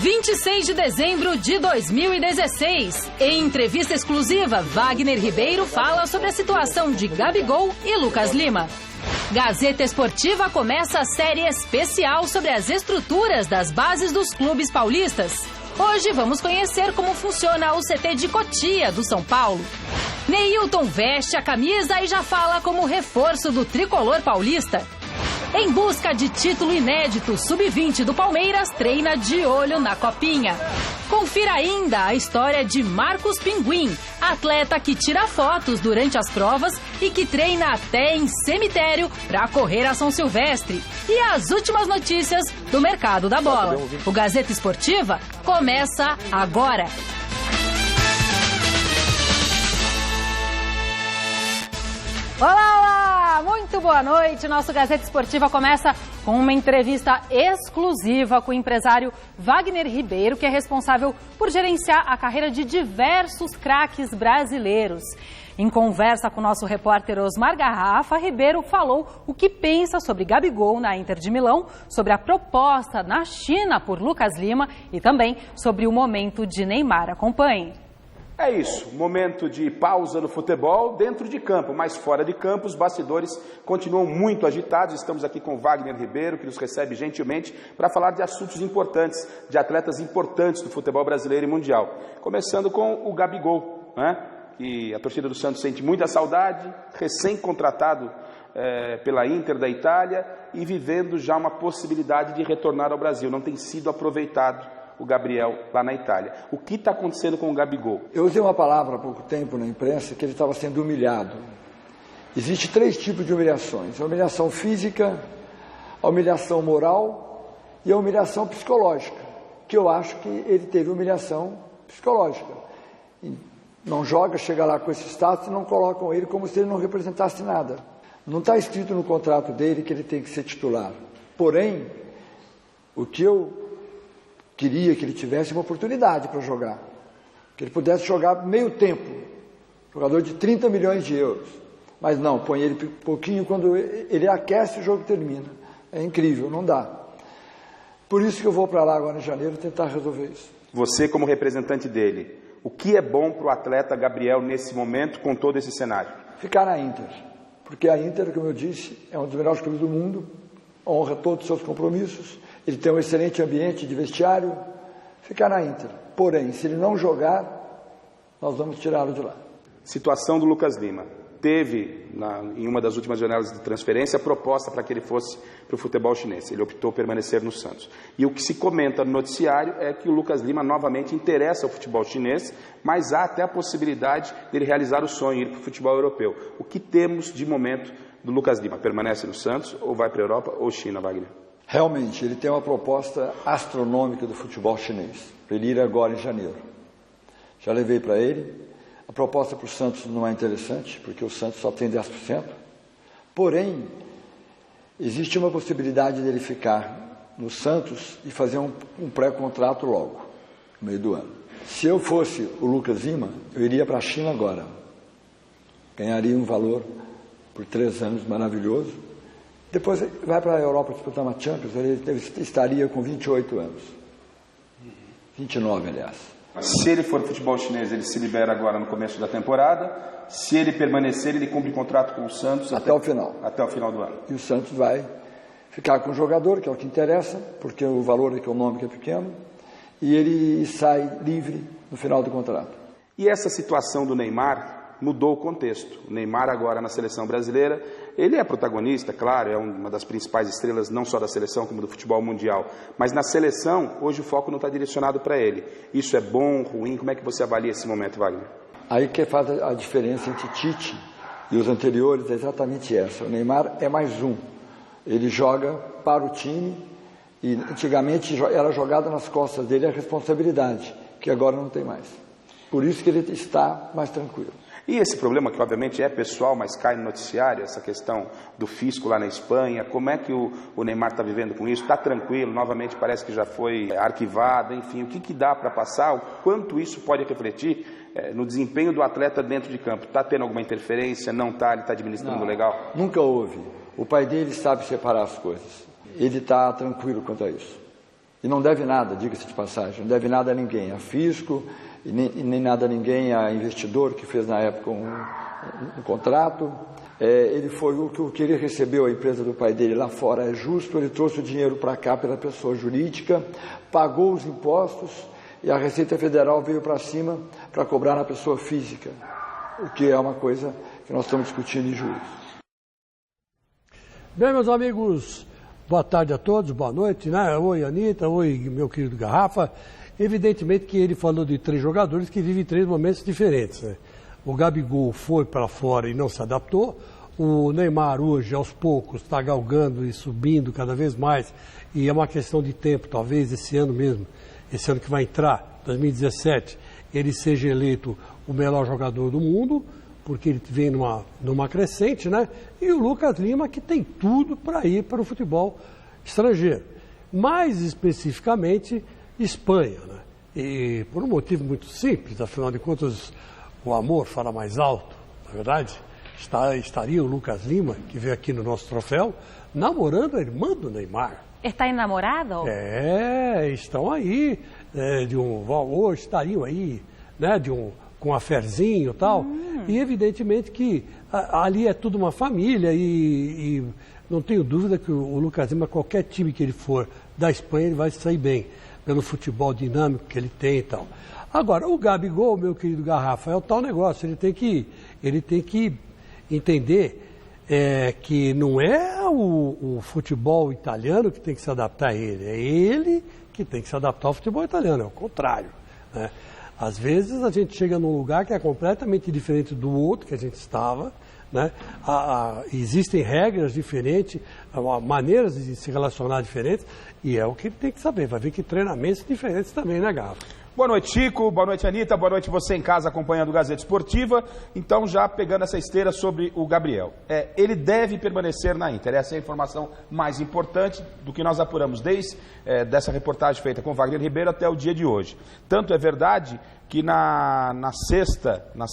26 de dezembro de 2016. Em entrevista exclusiva, Wagner Ribeiro fala sobre a situação de Gabigol e Lucas Lima. Gazeta Esportiva começa a série especial sobre as estruturas das bases dos clubes paulistas. Hoje vamos conhecer como funciona o CT de Cotia, do São Paulo. Neilton veste a camisa e já fala como reforço do tricolor paulista. Em busca de título inédito, Sub-20 do Palmeiras treina de olho na Copinha. Confira ainda a história de Marcos Pinguim, atleta que tira fotos durante as provas e que treina até em cemitério para correr a São Silvestre. E as últimas notícias do mercado da bola. O Gazeta Esportiva começa agora. Olá, muito boa noite. Nosso Gazeta Esportiva começa com uma entrevista exclusiva com o empresário Wagner Ribeiro, que é responsável por gerenciar a carreira de diversos craques brasileiros. Em conversa com o nosso repórter Osmar Garrafa, Ribeiro falou o que pensa sobre Gabigol na Inter de Milão, sobre a proposta na China por Lucas Lima e também sobre o momento de Neymar. Acompanhe. É isso, momento de pausa no futebol dentro de campo, mas fora de campo os bastidores continuam muito agitados. Estamos aqui com Wagner Ribeiro, que nos recebe gentilmente para falar de assuntos importantes, de atletas importantes do futebol brasileiro e mundial. Começando com o Gabigol, né? Que a torcida do Santos sente muita saudade, recém-contratado pela Inter da Itália e vivendo já uma possibilidade de retornar ao Brasil. Não tem sido aproveitado o Gabriel lá na Itália. O que está acontecendo com o Gabigol? Eu usei uma palavra há pouco tempo na imprensa que ele estava sendo humilhado. Existem 3 tipos de humilhações: a humilhação física, a humilhação moral e a humilhação psicológica, que eu acho que ele teve humilhação psicológica. Não joga, chega lá com esse status e não colocam ele como se ele não representasse nada. Não está escrito no contrato dele que ele tem que ser titular. Porém, o que eu queria que ele tivesse uma oportunidade para jogar, que ele pudesse jogar meio tempo, jogador de 30 milhões de euros, mas não, põe ele pouquinho, quando ele aquece o jogo termina. É incrível, não dá. Por isso que eu vou para lá agora em janeiro tentar resolver isso. Você como representante dele, o que é bom para o atleta Gabriel nesse momento com todo esse cenário? Ficar na Inter, porque a Inter, como eu disse, é um dos melhores clubes do mundo, honra todos os seus compromissos, ele tem um excelente ambiente de vestiário, ficar na Inter. Porém, se ele não jogar, nós vamos tirá-lo de lá. Situação do Lucas Lima. Teve, em uma das últimas janelas de transferência, a proposta para que ele fosse para o futebol chinês. Ele optou por permanecer no Santos. E o que se comenta no noticiário é que o Lucas Lima novamente interessa ao futebol chinês, mas há até a possibilidade dele realizar o sonho, ir para o futebol europeu. O que temos de momento do Lucas Lima? Permanece no Santos ou vai para a Europa ou China, Wagner? Realmente, ele tem uma proposta astronômica do futebol chinês, para ele ir agora em janeiro. Já levei para ele. A proposta para o Santos não é interessante, porque o Santos só tem 10%. Porém, existe uma possibilidade dele ficar no Santos e fazer um pré-contrato logo, no meio do ano. Se eu fosse o Lucas Lima, eu iria para a China agora. Ganharia um valor por 3 anos maravilhoso. Depois vai para a Europa disputar uma Champions, ele estaria com 28 anos. 29, aliás. Se ele for futebol chinês, ele se libera agora no começo da temporada. Se ele permanecer, ele cumpre contrato com o Santos até o final. Até o final do ano. E o Santos vai ficar com o jogador, que é o que interessa, porque o valor econômico é pequeno, e ele sai livre no final do contrato. E essa situação do Neymar mudou o contexto. O Neymar agora na seleção brasileira, ele é protagonista, claro, é uma das principais estrelas, não só da seleção, como do futebol mundial. Mas na seleção, hoje o foco não está direcionado para ele. Isso é bom, ruim? Como é que você avalia esse momento, Wagner? Aí que faz a diferença entre Tite e os anteriores é exatamente essa. O Neymar é mais um. Ele joga para o time e antigamente era jogada nas costas dele a responsabilidade, que agora não tem mais. Por isso que ele está mais tranquilo. E esse problema, que obviamente é pessoal, mas cai no noticiário, essa questão do fisco lá na Espanha, como é que o Neymar está vivendo com isso? Está tranquilo? Novamente parece que já foi arquivado, enfim, o que dá para passar? O quanto isso pode refletir no desempenho do atleta dentro de campo? Está tendo alguma interferência? Não está? Ele está administrando legal? Nunca houve. O pai dele sabe separar as coisas. Ele está tranquilo quanto a isso. E não deve nada, diga-se de passagem, não deve nada a ninguém, a fisco, e nem nada a ninguém, a investidor que fez na época um contrato. Ele foi o que ele recebeu, a empresa do pai dele lá fora é justo, ele trouxe o dinheiro para cá pela pessoa jurídica, pagou os impostos e a Receita Federal veio para cima para cobrar na pessoa física, o que é uma coisa que nós estamos discutindo em juízo. Bem, meus amigos, boa tarde a todos, boa noite, né? Oi, Anitta, oi, meu querido Garrafa. Evidentemente que ele falou de 3 jogadores que vivem 3 momentos diferentes, né? O Gabigol foi para fora e não se adaptou. O Neymar hoje, aos poucos, está galgando e subindo cada vez mais. E é uma questão de tempo, talvez esse ano mesmo, esse ano que vai entrar, 2017, ele seja eleito o melhor jogador do mundo, porque ele vem numa crescente, né? E o Lucas Lima, que tem tudo para ir para o futebol estrangeiro. Mais especificamente, Espanha, né? E por um motivo muito simples, afinal de contas, o amor fala mais alto, na verdade. Estaria o Lucas Lima, que veio aqui no nosso troféu, namorando a irmã do Neymar. Está enamorado? Estão aí, ou estariam aí, né, com um aferzinho e tal. E evidentemente que ali é tudo uma família e não tenho dúvida que o Lucas Lima, qualquer time que ele for da Espanha, ele vai sair bem, pelo futebol dinâmico que ele tem e tal. Agora, o Gabigol, meu querido Garrafa, é o tal negócio, ele tem que entender que não é o futebol italiano que tem que se adaptar a ele, é ele que tem que se adaptar ao futebol italiano, é o contrário, né? Às vezes a gente chega num lugar que é completamente diferente do outro que a gente estava, né? Existem regras diferentes, maneiras de se relacionar diferentes, e é o que ele tem que saber, vai ver que treinamentos diferentes também, né, Garrafa? Boa noite, Chico. Boa noite, Anitta. Boa noite você em casa acompanhando o Gazeta Esportiva. Então, já pegando essa esteira sobre o Gabriel. Ele deve permanecer na Inter. Essa é a informação mais importante do que nós apuramos desde dessa reportagem feita com Wagner Ribeiro até o dia de hoje. Tanto é verdade que na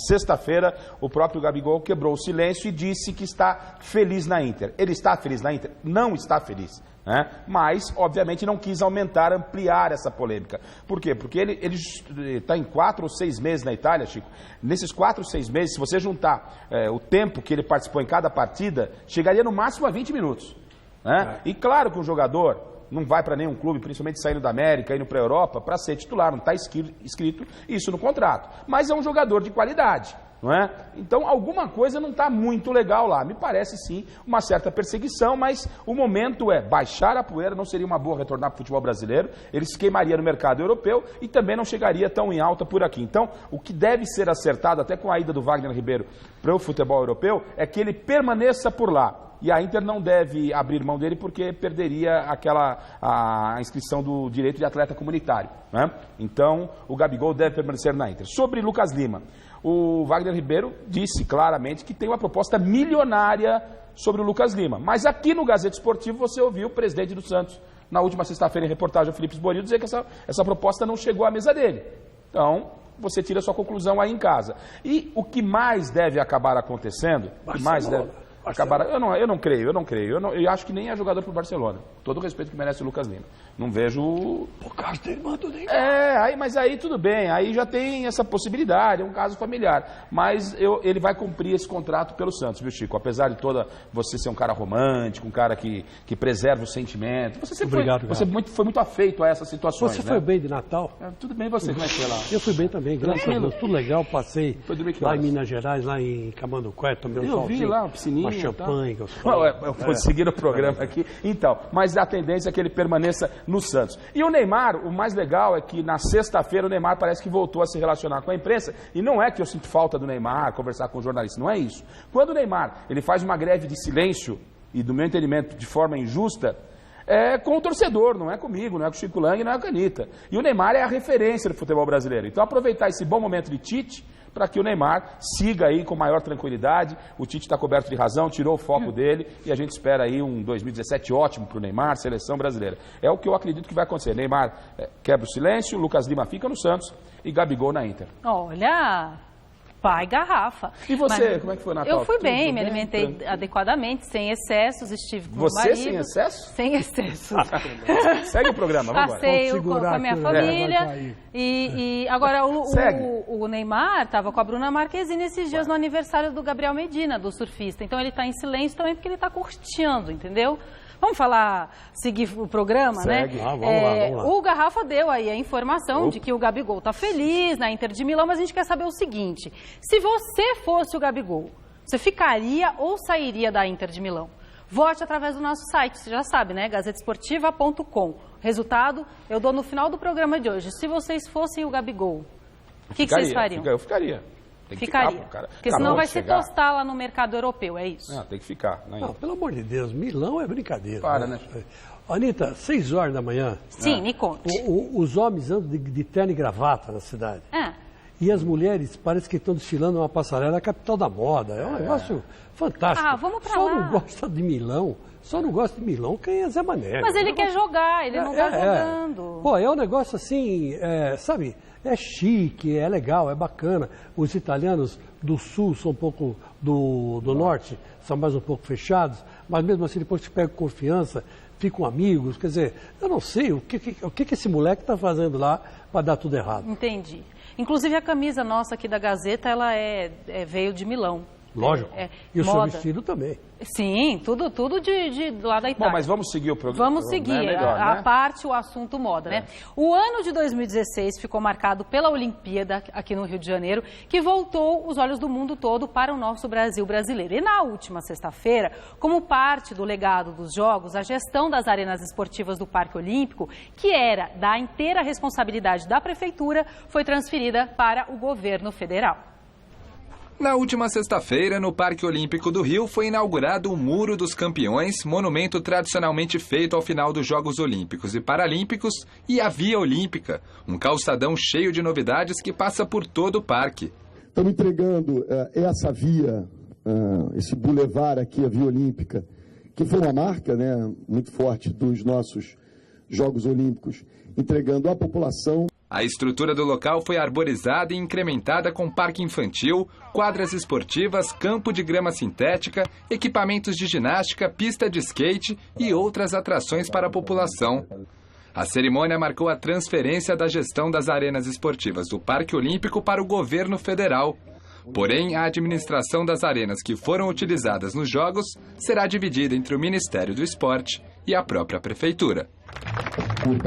sexta-feira o próprio Gabigol quebrou o silêncio e disse que está feliz na Inter. Ele está feliz na Inter? Não está feliz. Mas, obviamente, não quis ampliar essa polêmica. Por quê? Porque ele está em 4 ou 6 meses na Itália, Chico. Nesses 4 ou 6 meses, se você juntar o tempo que ele participou em cada partida, chegaria no máximo a 20 minutos. E claro que um jogador não vai para nenhum clube, principalmente saindo da América, indo para a Europa, para ser titular, não está escrito isso no contrato. Mas é um jogador de qualidade. Não é? Então, alguma coisa não está muito legal lá. Me parece, sim, uma certa perseguição, mas o momento é baixar a poeira, não seria uma boa retornar para o futebol brasileiro, ele se queimaria no mercado europeu e também não chegaria tão em alta por aqui. Então, o que deve ser acertado, até com a ida do Wagner Ribeiro para o futebol europeu, é que ele permaneça por lá. E a Inter não deve abrir mão dele porque perderia a inscrição do direito de atleta comunitário, né? Então, o Gabigol deve permanecer na Inter. Sobre Lucas Lima, o Wagner Ribeiro disse claramente que tem uma proposta milionária sobre o Lucas Lima. Mas aqui no Gazeta Esportivo você ouviu o presidente do Santos, na última sexta-feira em reportagem, o Felipe Esboril, dizer que essa proposta não chegou à mesa dele. Então, você tira a sua conclusão aí em casa. E o que mais deve acabar acontecendo... Eu não creio. Eu acho que nem é jogador pro Barcelona. Todo o respeito que merece o Lucas Lima. Não vejo... O caso dele mandou nem... mas aí tudo bem. Aí já tem essa possibilidade, é um caso familiar. Mas ele vai cumprir esse contrato pelo Santos, viu, Chico? Apesar de você ser um cara romântico, um cara que preserva o sentimento. Você sempre foi muito afeito a essas situações. Você foi bem de Natal? Tudo bem você, como é que foi lá? Eu fui bem também, graças a Deus. Tudo legal, passei lá em Minas Gerais, lá em Camanduqué, tomei um solzinho. Eu vi lá, uma piscininha. Champanhe, eu vou seguir o programa aqui. Então, mas a tendência é que ele permaneça no Santos. E o Neymar, o mais legal é que na sexta-feira o Neymar parece que voltou a se relacionar com a imprensa. E não é que eu sinto falta do Neymar, conversar com o jornalista, não é isso. Quando o Neymar ele faz uma greve de silêncio, e do meu entendimento de forma injusta, é com o torcedor, não é comigo, não é com o Chico Lang, não é com a Anitta. E o Neymar é a referência do futebol brasileiro. Então aproveitar esse bom momento de Tite para que o Neymar siga aí com maior tranquilidade. O Tite está coberto de razão, tirou o foco dele e a gente espera aí um 2017 ótimo para o Neymar, seleção brasileira. É o que eu acredito que vai acontecer. Neymar quebra o silêncio, Lucas Lima fica no Santos e Gabigol na Inter. Olha, Pai garrafa. E você, como é que foi o Natal? Eu fui bem, Tudo me alimentei tranquilo? adequadamente, sem excessos, estive com Você o marido. sem excesso? Sem excessos. Segue o programa, vamos embora. Passeio com a minha família. vai E agora Segue. o Neymar estava com a Bruna Marquezine esses dias no aniversário do Gabriel Medina, do surfista. Então ele está em silêncio também porque ele está curtindo, entendeu? Vamos seguir o programa, Segue. né? Vamos lá. O Garrafa deu aí a informação de que o Gabigol está feliz na Inter de Milão, mas a gente quer saber o seguinte: se você fosse o Gabigol, você ficaria ou sairia da Inter de Milão? Vote através do nosso site, você já sabe, né? gazetesportiva.com. Resultado, eu dou no final do programa de hoje. Se vocês fossem o Gabigol, o que vocês fariam? Eu ficaria. Tem que Ficaria. ficar, cara. Porque senão vai se tostar lá no mercado europeu, é isso? Não, tem que ficar. Não, pelo amor de Deus, Milão é brincadeira. Para, né? Anitta, 6 horas da manhã, Sim, me conte. os homens andam de terno e gravata na cidade. E as mulheres parece que estão desfilando uma passarela, a capital da moda. É um negócio fantástico. Vamos pra Só lá. não gosta de Milão. Só não gosta de Milão quem é Zé Mané. Mas ele quer jogar, ele não tá jogando. Pô, é um negócio assim, sabe, é chique, é legal, é bacana. Os italianos do sul são um pouco do norte, são mais um pouco fechados, mas mesmo assim depois que pegam confiança, ficam amigos. Quer dizer, eu não sei o que esse moleque está fazendo lá para dar tudo errado. Entendi. Inclusive a camisa nossa aqui da Gazeta, ela veio de Milão. Lógico. E o seu vestido também. Sim, tudo de lá da Itália. Bom, mas vamos seguir o programa. Vamos seguir, né? Melhor, a né? parte, o assunto moda, né? O ano de 2016 ficou marcado pela Olimpíada aqui no Rio de Janeiro, que voltou os olhos do mundo todo para o nosso Brasil brasileiro. E na última sexta-feira, como parte do legado dos Jogos, a gestão das arenas esportivas do Parque Olímpico, que era da inteira responsabilidade da Prefeitura, foi transferida para o governo federal. Na última sexta-feira, no Parque Olímpico do Rio, foi inaugurado o Muro dos Campeões, monumento tradicionalmente feito ao final dos Jogos Olímpicos e Paralímpicos, e a Via Olímpica, um calçadão cheio de novidades que passa por todo o parque. Estamos entregando essa via, esse bulevar aqui, a Via Olímpica, que foi uma marca, né, muito forte dos nossos Jogos Olímpicos, entregando à população. A estrutura do local foi arborizada e incrementada com parque infantil, quadras esportivas, campo de grama sintética, equipamentos de ginástica, pista de skate e outras atrações para a população. A cerimônia marcou a transferência da gestão das arenas esportivas do Parque Olímpico para o governo federal. Porém, a administração das arenas que foram utilizadas nos Jogos será dividida entre o Ministério do Esporte e a própria Prefeitura. Muito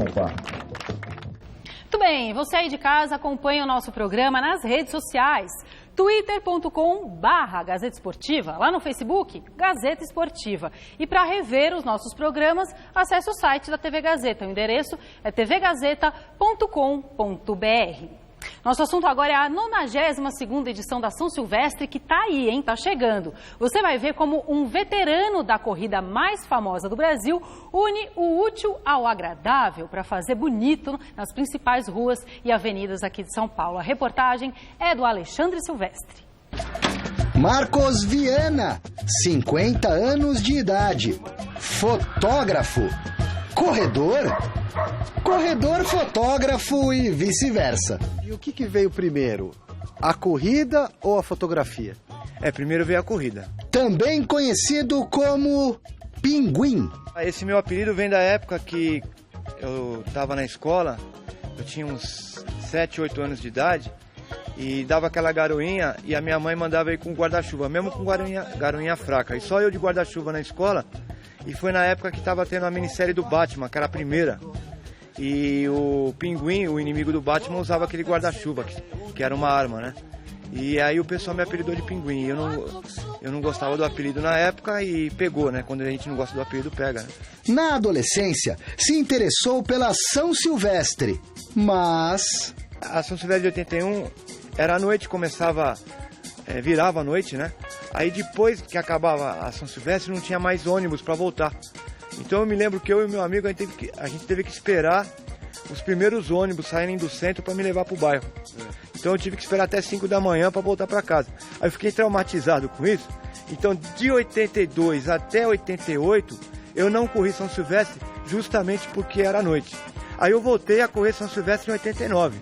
bem, você aí de casa acompanha o nosso programa nas redes sociais. twitter.com/Gazeta Esportiva, lá no Facebook, Gazeta Esportiva. E para rever os nossos programas, acesse o site da TV Gazeta. O endereço é tvgazeta.com.br. Nosso assunto agora é a 92ª edição da São Silvestre, que tá aí, hein? Tá chegando. Você vai ver como um veterano da corrida mais famosa do Brasil une o útil ao agradável para fazer bonito nas principais ruas e avenidas aqui de São Paulo. A reportagem é do Alexandre Silvestre. Marcos Viana, 50 anos de idade, fotógrafo, corredor fotógrafo e vice-versa. E o que veio primeiro, a corrida ou a fotografia? Primeiro veio a corrida. Também conhecido como Pinguim. Esse meu apelido vem da época que eu estava na escola, eu tinha uns 7, 8 anos de idade, e dava aquela garoinha e a minha mãe mandava ir com guarda-chuva, mesmo com garoinha fraca. E só eu de guarda-chuva na escola, e foi na época que estava tendo a minissérie do Batman, que era a primeira. E o Pinguim, o inimigo do Batman, usava aquele guarda-chuva, que era uma arma, né? E aí o pessoal me apelidou de Pinguim. Eu não gostava do apelido na época e pegou, né? Quando a gente não gosta do apelido, pega, né? Na adolescência, se interessou pela São Silvestre, mas... A São Silvestre de 81 era à noite, virava à noite, né? Aí depois que acabava a São Silvestre, não tinha mais ônibus para voltar. Então eu me lembro que eu e meu amigo, a gente teve que esperar os primeiros ônibus saírem do centro para me levar para o bairro. Então eu tive que esperar até 5 da manhã para voltar para casa. Aí eu fiquei traumatizado com isso. Então de 82 até 88, eu não corri São Silvestre justamente porque era noite. Aí eu voltei a correr São Silvestre em 89.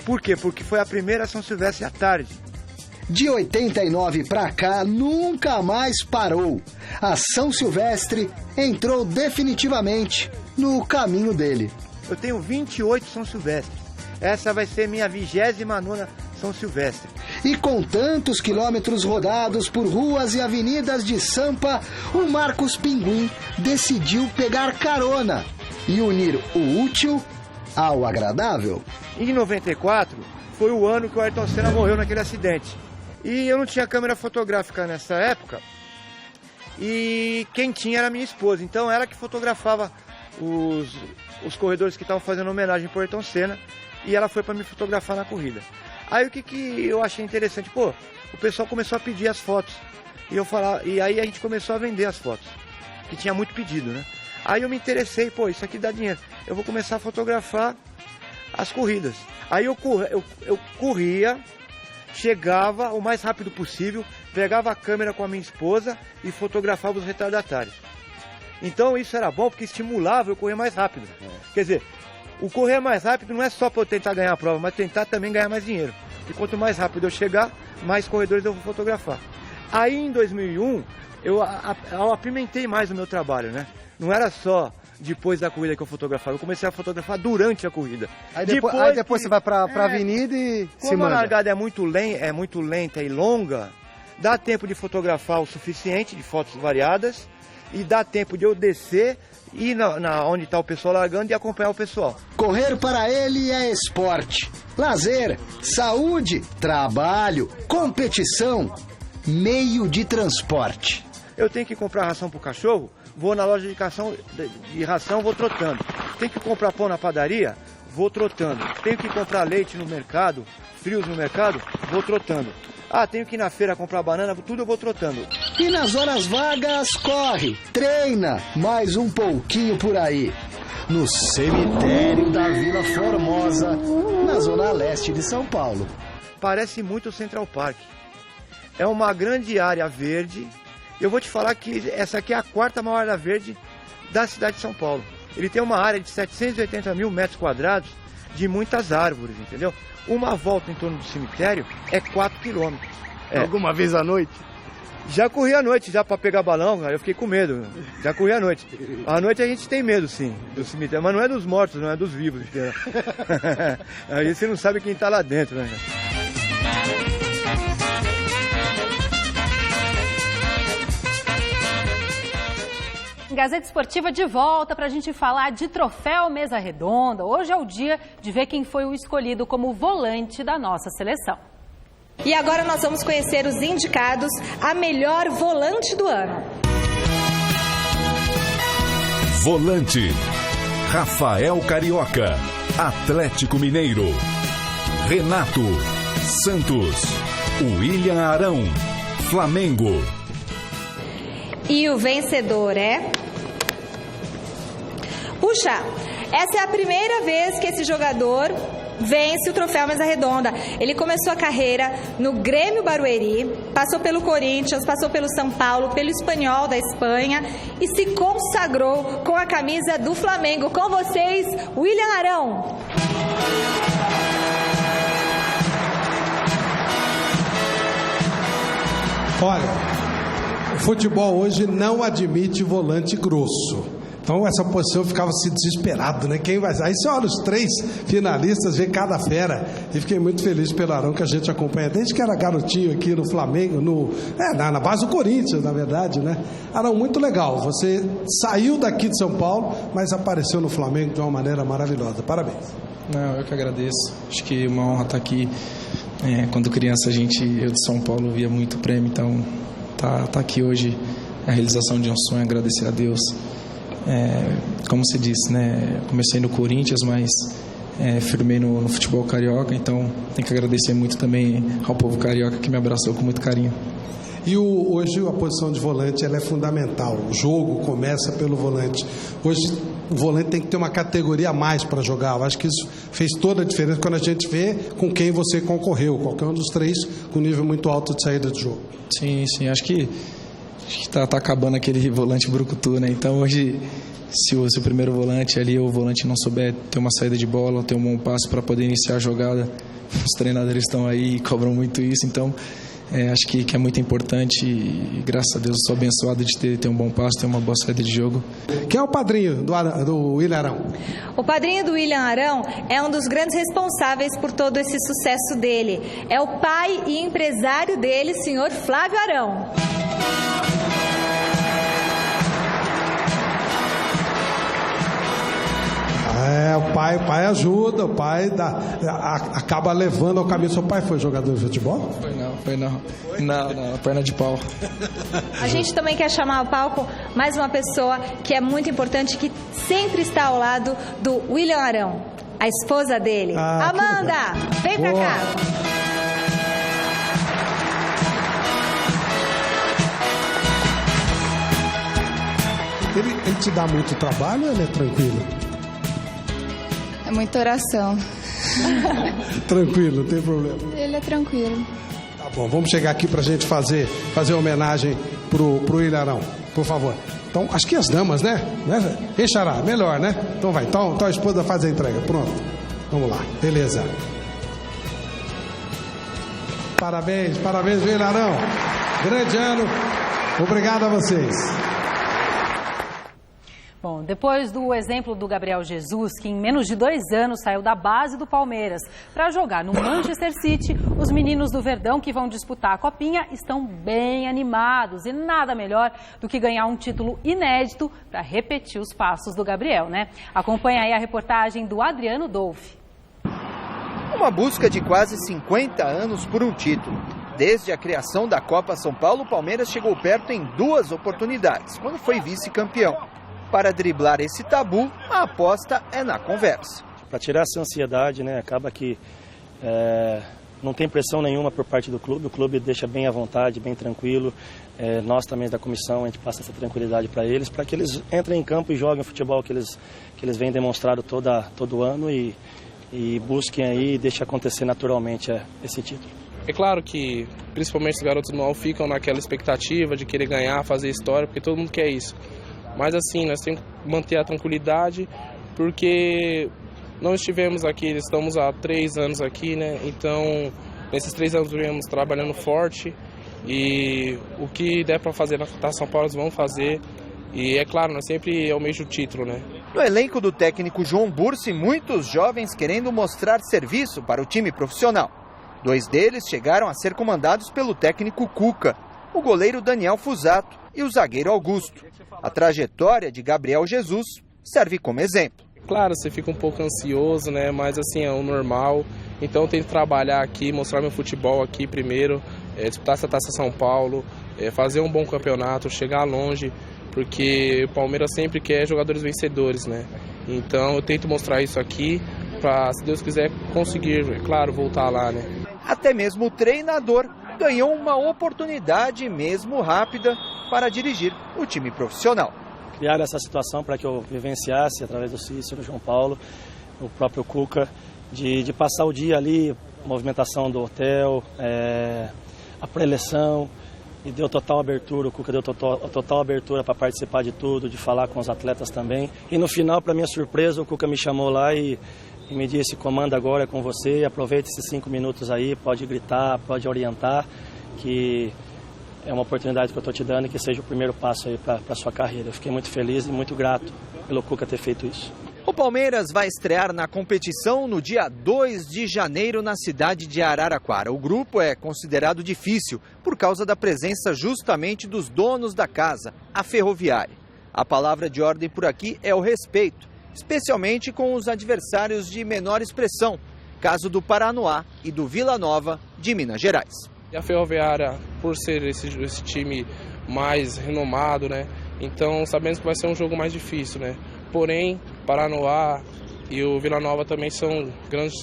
Por quê? Porque foi a primeira São Silvestre à tarde. De 89 para cá, nunca mais parou. A São Silvestre entrou definitivamente no caminho dele. Eu tenho 28 São Silvestres. Essa vai ser minha 29ª São Silvestre. E com tantos quilômetros rodados por ruas e avenidas de Sampa, o Marcos Pinguim decidiu pegar carona e unir o útil ao agradável. Em 94, foi o ano que o Ayrton Senna morreu naquele acidente. E eu não tinha câmera fotográfica nessa época. E quem tinha era a minha esposa. Então ela que fotografava os corredores que estavam fazendo homenagem para o Ayrton Senna. E ela foi para me fotografar na corrida. Aí o que eu achei interessante? Pô, o pessoal começou a pedir as fotos. E aí a gente começou a vender as fotos. Que tinha muito pedido, né? Aí eu me interessei, pô, isso aqui dá dinheiro. Eu vou começar a fotografar as corridas. Aí eu corria, chegava o mais rápido possível, pegava a câmera com a minha esposa e fotografava os retardatários. Então isso era bom porque estimulava eu correr mais rápido. Quer dizer, o correr mais rápido não é só para eu tentar ganhar a prova, mas tentar também ganhar mais dinheiro. E quanto mais rápido eu chegar, mais corredores eu vou fotografar. Aí em 2001, eu apimentei mais o meu trabalho, né? Não era só depois da corrida que eu fotografava, eu comecei a fotografar durante a corrida. Aí depois você vai pra avenida e se manda. Como a largada é muito lenta e longa, dá tempo de fotografar o suficiente, de fotos variadas, e dá tempo de eu descer, ir onde está o pessoal largando e acompanhar o pessoal. Correr para ele é esporte, lazer, saúde, trabalho, competição, meio de transporte. Eu tenho que comprar ração para o cachorro, vou na loja de ração, vou trotando. Tenho que comprar pão na padaria, vou trotando. Tenho que comprar leite no mercado, frios no mercado, vou trotando. Ah, tenho que ir na feira comprar banana, tudo eu vou trotando. E nas horas vagas, corre, treina, mais um pouquinho por aí. No cemitério da Vila Formosa, na zona leste de São Paulo. Parece muito o Central Park. É uma grande área verde. Eu vou te falar que essa aqui é a 4ª maior área verde da cidade de São Paulo. Ele tem uma área de 780 mil metros quadrados de muitas árvores, entendeu? Uma volta em torno do cemitério é 4 quilômetros. Alguma vez à noite? Já corri à noite, já para pegar balão, cara, eu fiquei com medo. Já corri à noite. À noite a gente tem medo, sim, do cemitério, mas não é dos mortos, não é dos vivos. Aí você não sabe quem está lá dentro, né? Gazeta Esportiva de volta para a gente falar de troféu Mesa Redonda. Hoje é o dia de ver quem foi o escolhido como volante da nossa seleção. E agora nós vamos conhecer os indicados a melhor volante do ano. Volante: Rafael Carioca, Atlético Mineiro. Renato Santos, William Arão, Flamengo. E o vencedor é... Puxa, essa é a primeira vez que esse jogador vence o troféu Mesa Redonda. Ele começou a carreira no Grêmio Barueri, passou pelo Corinthians, passou pelo São Paulo, pelo Espanhol da Espanha e se consagrou com a camisa do Flamengo. Com vocês, William Arão. Olha, o futebol hoje não admite volante grosso. Então essa posição eu ficava assim desesperado, né? Quem vai? Aí você olha os 3 finalistas, vê cada fera. E fiquei muito feliz pelo Arão, que a gente acompanha desde que era garotinho aqui no Flamengo, na base do Corinthians, na verdade, né? Arão, muito legal. Você saiu daqui de São Paulo, mas apareceu no Flamengo de uma maneira maravilhosa. Parabéns. Não, eu que agradeço. Acho que é uma honra estar aqui. Quando criança eu de São Paulo via muito prêmio, então tá aqui hoje é a realização de um sonho, agradecer a Deus. Como você disse, né? Comecei no Corinthians, mas firmei no futebol carioca, então tenho que agradecer muito também ao povo carioca que me abraçou com muito carinho. E hoje a posição de volante ela é fundamental. O jogo começa pelo volante. Hoje o volante tem que ter uma categoria a mais para jogar. Eu acho que isso fez toda a diferença quando a gente vê com quem você concorreu. Qualquer um dos 3 com nível muito alto de saída de jogo. Sim, acho que tá acabando aquele volante brucutu, né? Então hoje, se o primeiro volante ali, o volante não souber ter uma saída de bola, ter um bom passo para poder iniciar a jogada, os treinadores estão aí e cobram muito isso, então Acho que é muito importante e graças a Deus sou abençoado de ter um bom passe, ter uma boa saída de jogo. Quem é o padrinho do William Arão? O padrinho do William Arão é um dos grandes responsáveis por todo esse sucesso dele. É o pai e empresário dele, senhor Flávio Arão. O pai ajuda, o pai acaba levando ao caminho. Seu pai foi jogador de futebol? Foi não. Não, perna de pau. A gente também quer chamar ao palco mais uma pessoa que é muito importante, que sempre está ao lado do William Arão, a esposa dele. Amanda, vem pra cá. Ele te dá muito trabalho ou ele é tranquilo? É muita oração. Tranquilo, não tem problema. Ele é tranquilo. Tá bom, vamos chegar aqui pra gente fazer homenagem pro William Arão, por favor. Então, acho que as damas, né? Hein, Xará? Melhor, né? Então vai, então a esposa faz a entrega. Pronto. Vamos lá, beleza. Parabéns, William Arão. Grande ano. Obrigado a vocês. Bom, depois do exemplo do Gabriel Jesus, que em menos de 2 anos saiu da base do Palmeiras para jogar no Manchester City, os meninos do Verdão que vão disputar a Copinha estão bem animados. E nada melhor do que ganhar um título inédito para repetir os passos do Gabriel, né? Acompanha aí a reportagem do Adriano Dolfi. Uma busca de quase 50 anos por um título. Desde a criação da Copa São Paulo, o Palmeiras chegou perto em 2 oportunidades, quando foi vice-campeão. Para driblar esse tabu, a aposta é na conversa. Para tirar essa ansiedade, né? Acaba que não tem pressão nenhuma por parte do clube, o clube deixa bem à vontade, bem tranquilo. Nós também da comissão, a gente passa essa tranquilidade para eles que entrem em campo e joguem o futebol que eles vêm demonstrando todo ano e busquem aí e deixem acontecer naturalmente esse título. É claro que, principalmente os garotos novos, ficam naquela expectativa de querer ganhar, fazer história, porque todo mundo quer isso. Mas assim, nós temos que manter a tranquilidade, porque não estivemos aqui, estamos há 3 anos aqui, né? Então, nesses 3 anos viemos trabalhando forte e o que der para fazer na Taça São Paulo, nós vamos fazer. E é claro, nós sempre almejamos o título, né? No elenco do técnico João Bursi, muitos jovens querendo mostrar serviço para o time profissional. 2 deles chegaram a ser comandados pelo técnico Cuca, o goleiro Daniel Fusato e o zagueiro Augusto. A trajetória de Gabriel Jesus serve como exemplo. Claro, você fica um pouco ansioso, né? Mas assim, é o normal. Então eu tento trabalhar aqui, mostrar meu futebol aqui primeiro, disputar essa Taça São Paulo, fazer um bom campeonato, chegar longe, porque o Palmeiras sempre quer jogadores vencedores, né? Então eu tento mostrar isso aqui para, se Deus quiser, conseguir, é claro, voltar lá, né? Até mesmo o treinador ganhou uma oportunidade, mesmo rápida, para dirigir o time profissional. Criaram essa situação para que eu vivenciasse, através do Cícero, João Paulo, o próprio Cuca, de passar o dia ali, movimentação do hotel, a pré-eleção, e deu total abertura, o Cuca deu total abertura para participar de tudo, de falar com os atletas também. E no final, para minha surpresa, o Cuca me chamou lá e me disse: comanda agora é com você, aproveite esses 5 minutos aí, pode gritar, pode orientar, que é uma oportunidade que eu estou te dando e que seja o primeiro passo aí para a sua carreira. Eu fiquei muito feliz e muito grato pelo Cuca ter feito isso. O Palmeiras vai estrear na competição no dia 2 de janeiro na cidade de Araraquara. O grupo é considerado difícil por causa da presença justamente dos donos da casa, a Ferroviária. A palavra de ordem por aqui é o respeito, especialmente com os adversários de menor expressão, caso do Paranoá e do Vila Nova de Minas Gerais. E a Ferroviária, por ser esse time mais renomado, né? Então sabemos que vai ser um jogo mais difícil, né? Porém, Paranoá e o Vila Nova também são grandes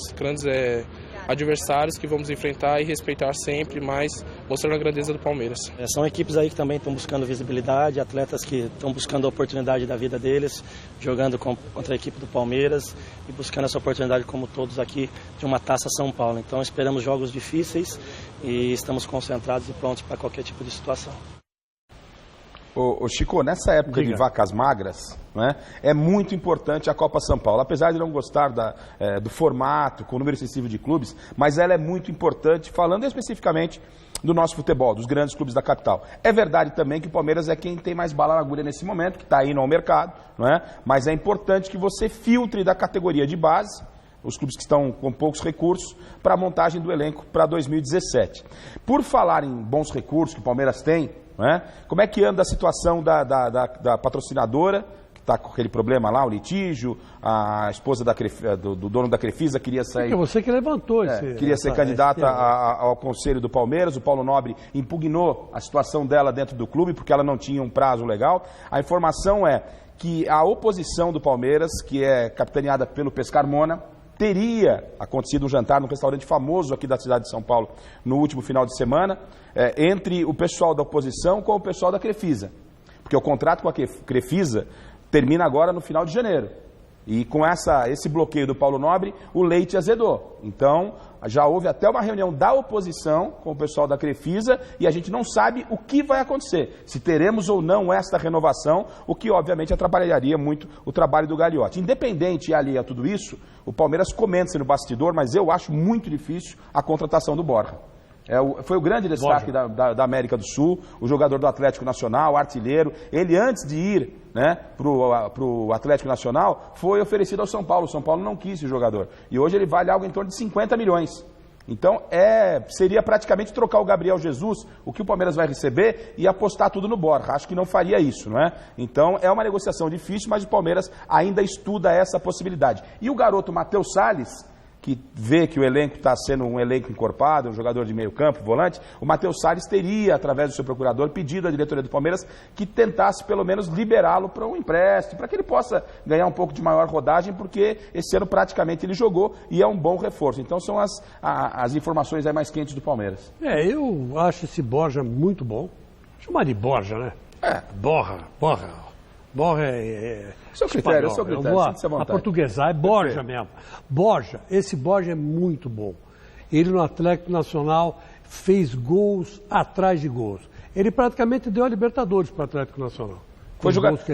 adversários que vamos enfrentar e respeitar sempre, mas mostrando a grandeza do Palmeiras. São equipes aí que também estão buscando visibilidade, atletas que estão buscando a oportunidade da vida deles, jogando contra a equipe do Palmeiras e buscando essa oportunidade, como todos aqui, de uma Taça São Paulo. Então esperamos jogos difíceis e estamos concentrados e prontos para qualquer tipo de situação. Ô Chico, nessa época de vacas magras, né, é muito importante a Copa São Paulo. Apesar de não gostar do formato, com o número excessivo de clubes, mas ela é muito importante, falando especificamente do nosso futebol, dos grandes clubes da capital. É verdade também que o Palmeiras é quem tem mais bala na agulha nesse momento, que está indo ao mercado, não é? Mas é importante que você filtre da categoria de base, os clubes que estão com poucos recursos, para a montagem do elenco para 2017. Por falar em bons recursos que o Palmeiras tem, não é? Como é que anda a situação da patrocinadora, que está com aquele problema lá, o litígio, a esposa do dono da Crefisa queria sair... Você que levantou queria ser candidata ao Conselho do Palmeiras, o Paulo Nobre impugnou a situação dela dentro do clube, porque ela não tinha um prazo legal. A informação é que a oposição do Palmeiras, que é capitaneada pelo Pescarmona, teria acontecido um jantar num restaurante famoso aqui da cidade de São Paulo no último final de semana, entre o pessoal da oposição com o pessoal da Crefisa. Porque o contrato com a Crefisa termina agora no final de janeiro. E com esse bloqueio do Paulo Nobre, o leite azedou. Então, já houve até uma reunião da oposição com o pessoal da Crefisa e a gente não sabe o que vai acontecer. Se teremos ou não esta renovação, o que obviamente atrapalharia muito o trabalho do Gagliotti. Independente e ali a tudo isso, o Palmeiras comenta-se no bastidor, mas eu acho muito difícil a contratação do Borja. Foi o grande destaque da América do Sul, o jogador do Atlético Nacional, artilheiro. Ele, antes de ir, né, para o Atlético Nacional, foi oferecido ao São Paulo. O São Paulo não quis esse jogador. E hoje ele vale algo em torno de 50 milhões. Então, seria praticamente trocar o Gabriel Jesus, o que o Palmeiras vai receber, e apostar tudo no Borja. Acho que não faria isso, não é? Então, é uma negociação difícil, mas o Palmeiras ainda estuda essa possibilidade. E o garoto Matheus Salles, que vê que o elenco está sendo um elenco encorpado, um jogador de meio campo, volante, o Matheus Salles teria, através do seu procurador, pedido à diretoria do Palmeiras que tentasse pelo menos liberá-lo para um empréstimo, para que ele possa ganhar um pouco de maior rodagem, porque esse ano praticamente ele jogou e é um bom reforço. Então são as informações aí mais quentes do Palmeiras. Eu acho esse Borja muito bom. Chamar de Borja, né? Borja é seu critério, seu critério, sinta-se à vontade. A portuguesar é Borja mesmo. Esse Borja é muito bom. Ele no Atlético Nacional fez gols atrás de gols. Ele praticamente deu a Libertadores para o Atlético Nacional.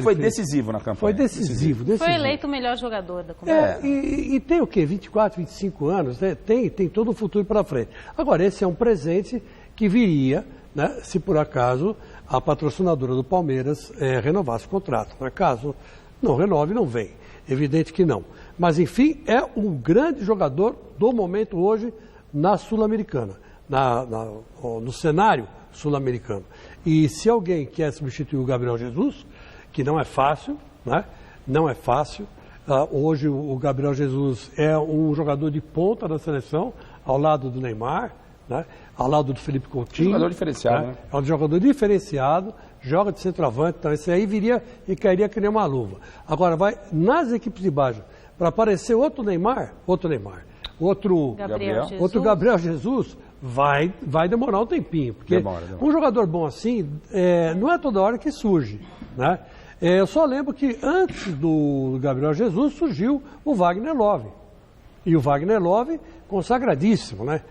Foi decisivo na campanha. Foi decisivo. Foi eleito o melhor jogador da competição. E tem o quê? 24, 25 anos, né? Tem todo o futuro para frente. Agora, esse é um presente que viria, né, se por acaso a patrocinadora do Palmeiras renovasse o contrato. Por acaso não renove, não vem. Evidente que não. Mas, enfim, é um grande jogador do momento hoje na Sul-Americana, no cenário sul-americano. E se alguém quer substituir o Gabriel Jesus, que não é fácil, né? Não é fácil. Hoje o Gabriel Jesus é um jogador de ponta da seleção, ao lado do Neymar, né? Ao lado do Felipe Coutinho. Jogador diferenciado, né? É um jogador diferenciado, joga de centroavante, então esse aí viria e cairia que nem uma luva. Agora vai nas equipes de base, para aparecer outro Gabriel Jesus, vai demorar um tempinho, porque um jogador bom assim, não é toda hora que surge, né? Eu só lembro que antes do Gabriel Jesus surgiu o Wagner Love. E o Wagner Love, consagradíssimo, né?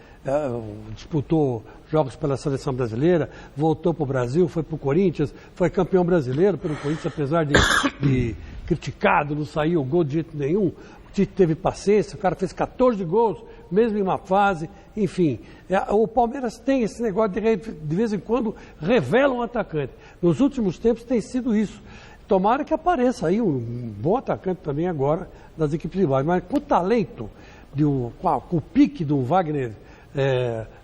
Disputou jogos pela seleção brasileira, voltou para o Brasil, foi para o Corinthians, foi campeão brasileiro pelo Corinthians, apesar de criticado, não saiu gol de jeito nenhum. O Tite teve paciência, o cara fez 14 gols, mesmo em uma fase, enfim. O Palmeiras tem esse negócio de vez em quando revela um atacante. Nos últimos tempos tem sido isso. Tomara que apareça aí um bom atacante também agora das equipes de base, mas com o talento, com o pique do Wagner,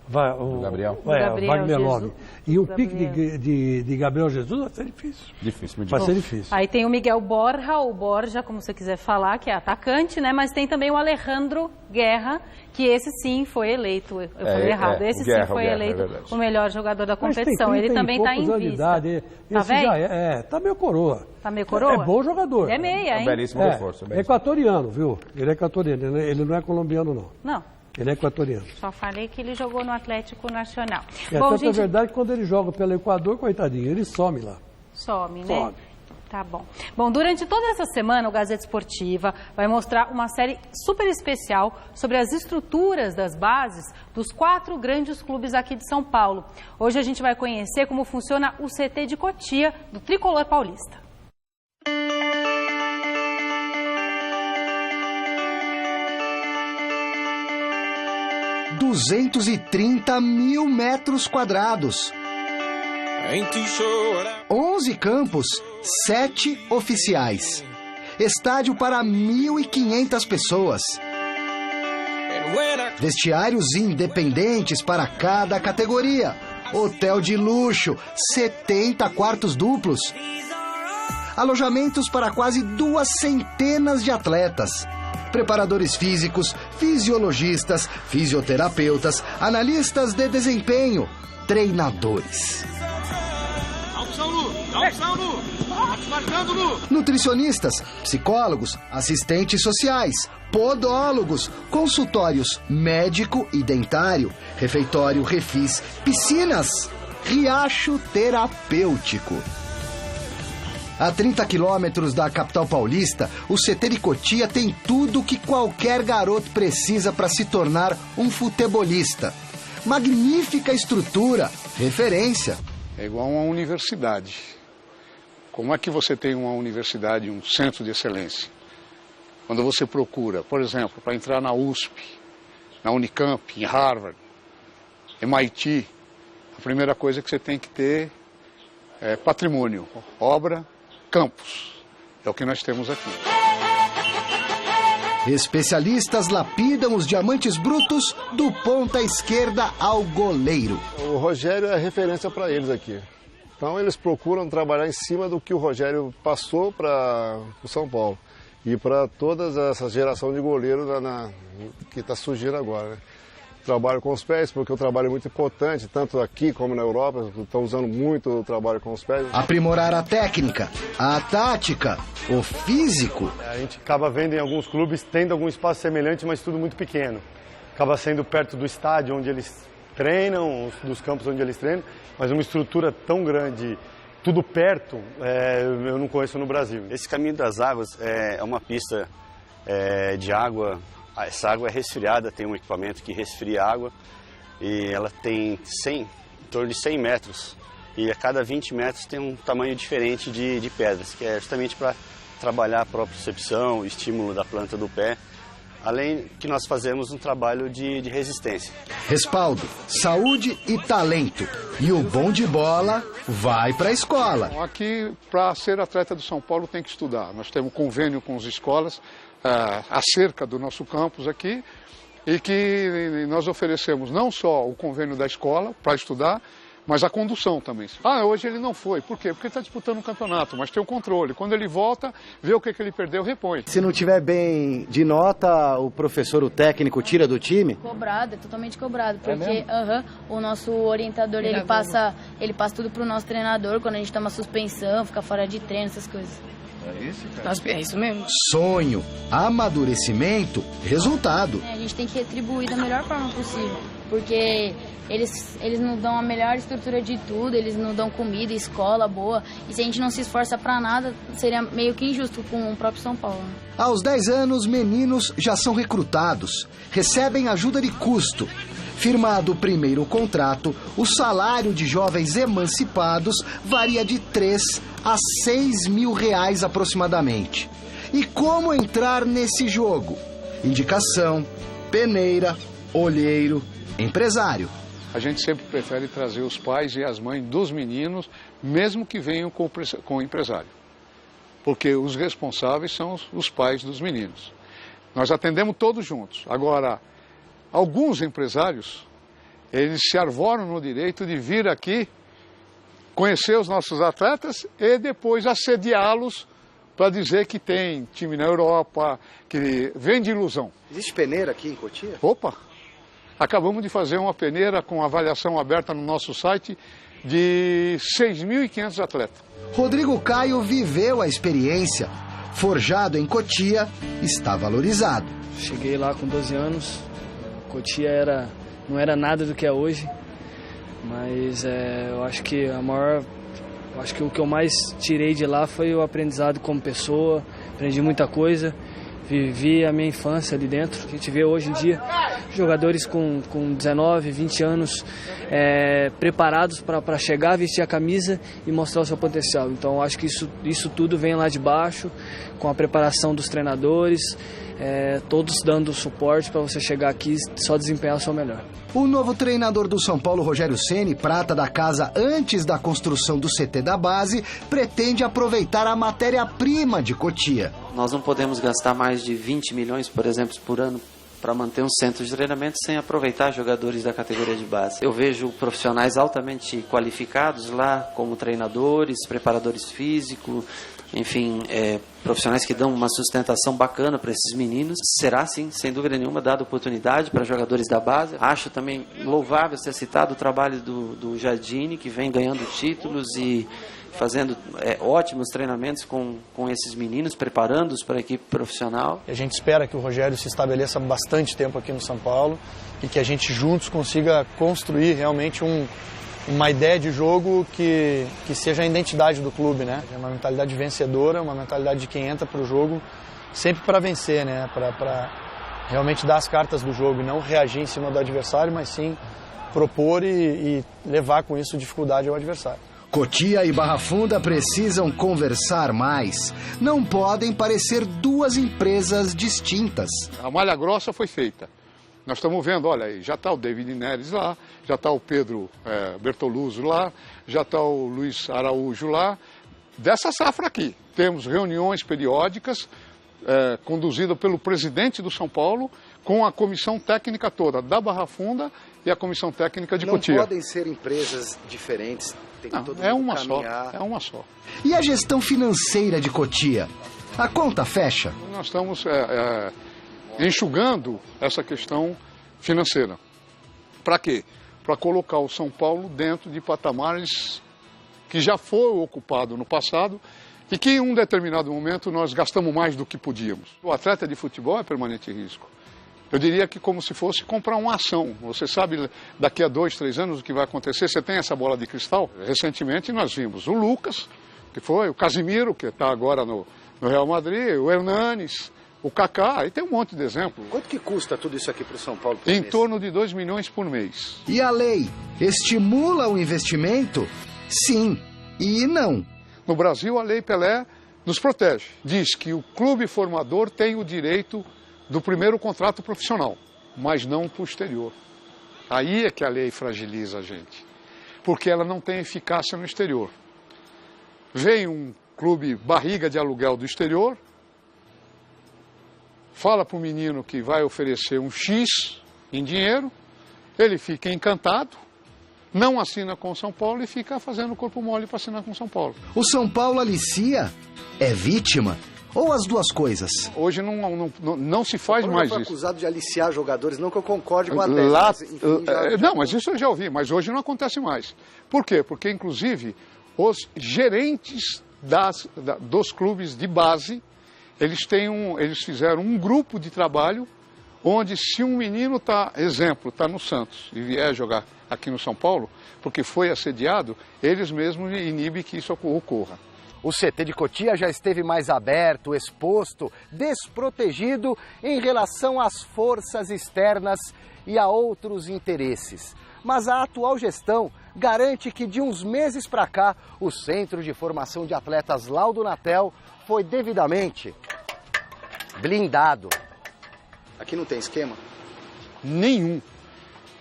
Wagner Love, e o pique de Gabriel Jesus vai ser difícil. Vai ser difícil. Aí tem o Miguel Borja, como você quiser falar, que é atacante, né? Mas tem também o Alejandro Guerra, que esse sim foi eleito. Eu falei errado. Esse sim foi eleito o melhor jogador da competição. Ele também está em vista. Tá velho? Tá meio coroa. Tá meio coroa? É bom jogador. Ele é meia, hein? É um belíssimo reforço. É equatoriano, viu? Ele é equatoriano. Ele não é colombiano, não. Não. Ele é equatoriano. Só falei que ele jogou no Atlético Nacional. Bom, gente... é verdade que quando ele joga pelo Equador, coitadinho, ele some lá. Some, né? Some. Tá bom. Bom, durante toda essa semana, o Gazeta Esportiva vai mostrar uma série super especial sobre as estruturas das bases dos 4 grandes clubes aqui de São Paulo. Hoje a gente vai conhecer como funciona o CT de Cotia, do Tricolor Paulista. ...230 mil metros quadrados. 11 campos, 7 oficiais. Estádio para 1.500 pessoas. Vestiários independentes para cada categoria. Hotel de luxo, 70 quartos duplos. Alojamentos para quase 200 de atletas. Preparadores físicos, fisiologistas, fisioterapeutas, analistas de desempenho, treinadores. Nutricionistas, psicólogos, assistentes sociais, podólogos, consultórios médico e dentário, refeitório refis, piscinas, riacho terapêutico. A 30 quilômetros da capital paulista, o CT de Cotia tem tudo que qualquer garoto precisa para se tornar um futebolista. Magnífica estrutura, referência. É igual a uma universidade. Como é que você tem uma universidade, um centro de excelência? Quando você procura, por exemplo, para entrar na USP, na Unicamp, em Harvard, MIT, a primeira coisa que você tem que ter é patrimônio, obra, campus. É o que nós temos aqui. Especialistas lapidam os diamantes brutos do ponta esquerda ao goleiro. O Rogério é referência para eles aqui. Então eles procuram trabalhar em cima do que o Rogério passou para o São Paulo. E para toda essa geração de goleiro que está surgindo agora, né? Trabalho com os pés, porque o trabalho é muito importante, tanto aqui como na Europa, estão usando muito o trabalho com os pés. Aprimorar a técnica, a tática, o físico. A gente acaba vendo em alguns clubes tendo algum espaço semelhante, mas tudo muito pequeno. Acaba sendo perto do estádio onde eles treinam, dos campos onde eles treinam, mas uma estrutura tão grande, tudo perto, eu não conheço no Brasil. Esse Caminho das Águas é uma pista de água. Essa água é resfriada, tem um equipamento que resfria a água e ela tem em torno de 100 metros e a cada 20 metros tem um tamanho diferente de pedras, que é justamente para trabalhar a propriocepção, o estímulo da planta do pé, além que nós fazemos um trabalho de resistência. Respaldo, saúde e talento. E o bom de bola vai para a escola. Aqui, para ser atleta do São Paulo, tem que estudar. Nós temos convênio com as escolas, acerca do nosso campus aqui, e que nós oferecemos não só o convênio da escola para estudar, mas a condução também. Hoje ele não foi. Por quê? Porque ele está disputando um campeonato, mas tem o controle. Quando ele volta, vê o que ele perdeu, repõe. Se não tiver bem de nota, o professor, o técnico, tira do time? Cobrado, é totalmente cobrado. Porque o nosso orientador, ele passa tudo pro nosso treinador, quando a gente toma suspensão, fica fora de treino, essas coisas. É isso, cara? Nossa, é isso mesmo. Sonho, amadurecimento, resultado. A gente tem que retribuir da melhor forma possível, porque eles não dão a melhor estrutura de tudo, eles não dão comida, escola boa, e se a gente não se esforça pra nada, seria meio que injusto com o próprio São Paulo. Aos 10 anos, meninos já são recrutados, recebem ajuda de custo. Firmado o primeiro contrato, o salário de jovens emancipados varia de 3 a 6 mil reais aproximadamente. E como entrar nesse jogo? Indicação, peneira, olheiro, empresário. A gente sempre prefere trazer os pais e as mães dos meninos, mesmo que venham com o empresário. Porque os responsáveis são os pais dos meninos. Nós atendemos todos juntos. Agora, alguns empresários, eles se arvoram no direito de vir aqui, conhecer os nossos atletas e depois assediá-los para dizer que tem time na Europa, que vende ilusão. Existe peneira aqui em Cotia? Opa! Acabamos de fazer uma peneira com avaliação aberta no nosso site de 6.500 atletas. Rodrigo Caio viveu a experiência. Forjado em Cotia, está valorizado. Cheguei lá com 12 anos. Cotia não era nada do que é hoje, mas eu acho que a maior Eu acho que o que eu mais tirei de lá foi o aprendizado como pessoa, aprendi muita coisa, vivi a minha infância ali dentro. A gente vê hoje em dia jogadores com 19, 20 anos preparados para chegar, vestir a camisa e mostrar o seu potencial. Então eu acho que isso tudo vem lá de baixo, com a preparação dos treinadores, todos dando suporte para você chegar aqui e só desempenhar o seu melhor. O novo treinador do São Paulo, Rogério Ceni, prata da casa antes da construção do CT da base, pretende aproveitar a matéria-prima de Cotia. Nós não podemos gastar mais de 20 milhões, por exemplo, por ano para manter um centro de treinamento sem aproveitar jogadores da categoria de base. Eu vejo profissionais altamente qualificados lá, como treinadores, preparadores físicos, enfim, profissionais que dão uma sustentação bacana para esses meninos. Será, sim, sem dúvida nenhuma, dada oportunidade para jogadores da base. Acho também louvável ser citado o trabalho do Jardine, que vem ganhando títulos e fazendo ótimos treinamentos com esses meninos, preparando-os para a equipe profissional. A gente espera que o Rogério se estabeleça há bastante tempo aqui no São Paulo e que a gente juntos consiga construir realmente uma ideia de jogo que seja a identidade do clube, né? Uma mentalidade vencedora, uma mentalidade de quem entra para o jogo sempre para vencer, né? Para realmente dar as cartas do jogo e não reagir em cima do adversário, mas sim propor e levar com isso dificuldade ao adversário. Cotia e Barra Funda precisam conversar mais. Não podem parecer duas empresas distintas. A malha grossa foi feita. Nós estamos vendo, olha aí, já está o David Neres lá, já está o Pedro Bertoluso lá, já está o Luiz Araújo lá. Dessa safra aqui, temos reuniões periódicas conduzidas pelo presidente do São Paulo com a comissão técnica toda da Barra Funda e a comissão técnica de Cotia. Não podem ser empresas diferentes. Tem que todo mundo caminhar. É uma só. E a gestão financeira de Cotia? A conta fecha? Nós estamos enxugando essa questão financeira. Para quê? Para colocar o São Paulo dentro de patamares que já foi ocupado no passado e que em um determinado momento nós gastamos mais do que podíamos. O atleta de futebol é permanente risco. Eu diria que como se fosse comprar uma ação. Você sabe daqui a 2, 3 anos o que vai acontecer? Você tem essa bola de cristal? Recentemente nós vimos o Lucas, que foi, o Casimiro, que está agora no Real Madrid, o Hernanes, o Kaká, e tem um monte de exemplos. Quanto que custa tudo isso aqui para o São Paulo? Em torno de 2 milhões por mês. E a lei estimula o investimento? Sim e não. No Brasil, a Lei Pelé nos protege. Diz que o clube formador tem o direito do primeiro contrato profissional, mas não posterior. Aí é que a lei fragiliza a gente, porque ela não tem eficácia no exterior. Vem um clube barriga de aluguel do exterior, fala para o menino que vai oferecer um X em dinheiro, ele fica encantado, não assina com o São Paulo e fica fazendo corpo mole para assinar com o São Paulo. O São Paulo alicia? É vítima? Ou as duas coisas? Hoje não se faz mais isso. Acusado de aliciar jogadores, não que eu concorde com a tese. Mas, enfim, mas isso eu já ouvi, mas hoje não acontece mais. Por quê? Porque, inclusive, os gerentes dos clubes de base, eles fizeram um grupo de trabalho onde se um menino está no Santos e vier jogar aqui no São Paulo, porque foi assediado, eles mesmos inibem que isso ocorra. O CT de Cotia já esteve mais aberto, exposto, desprotegido em relação às forças externas e a outros interesses. Mas a atual gestão garante que de uns meses para cá, o Centro de Formação de Atletas Laudo Natel foi devidamente blindado. Aqui não tem esquema? Nenhum.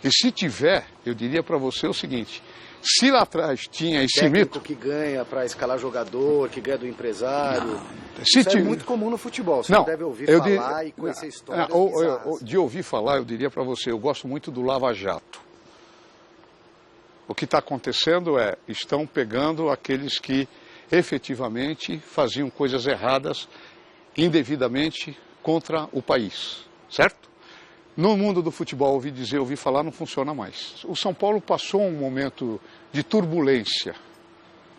E se tiver, eu diria para você o seguinte: se lá atrás tinha esse mito que ganha para escalar jogador, que ganha do empresário, isso é muito comum no futebol. Você não deve ouvir falar e conhecer histórias de ouvir falar, eu diria para você, eu gosto muito do Lava Jato. O que está acontecendo estão pegando aqueles que efetivamente faziam coisas erradas, indevidamente contra o país, certo? No mundo do futebol, ouvi falar, não funciona mais. O São Paulo passou um momento de turbulência.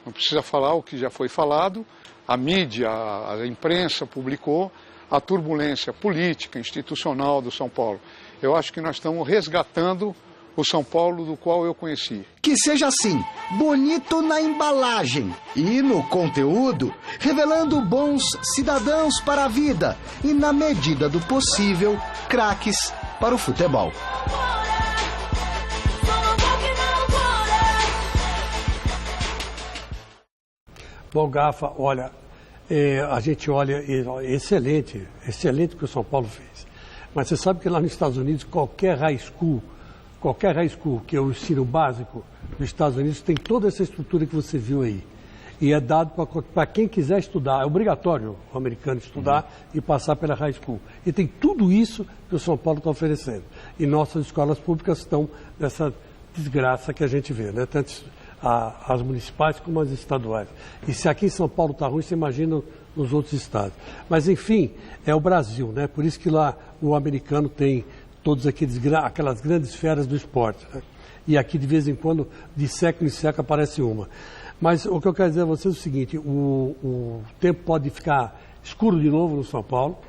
Não precisa falar o que já foi falado. A mídia, a imprensa publicou a turbulência política, institucional do São Paulo. Eu acho que nós estamos resgatando o São Paulo do qual eu conheci. Que seja assim, bonito na embalagem e no conteúdo, revelando bons cidadãos para a vida e, na medida do possível, craques para o futebol. Bom, Gafa, olha, a gente olha, excelente o que o São Paulo fez. Mas você sabe que lá nos Estados Unidos, qualquer high school, que é o ensino básico dos Estados Unidos, tem toda essa estrutura que você viu aí. E é dado para quem quiser estudar, é obrigatório o americano estudar e passar pela high school. E tem tudo isso que o São Paulo está oferecendo. E nossas escolas públicas estão nessa desgraça que a gente vê, né? Tanto as municipais como as estaduais. E se aqui em São Paulo está ruim, você imagina nos outros estados. Mas, enfim, é o Brasil, né? Por isso que lá o americano tem todas aquelas grandes feras do esporte, né? E aqui, de vez em quando, de século em século, aparece uma. Mas o que eu quero dizer a vocês é o seguinte, o tempo pode ficar escuro de novo no São Paulo.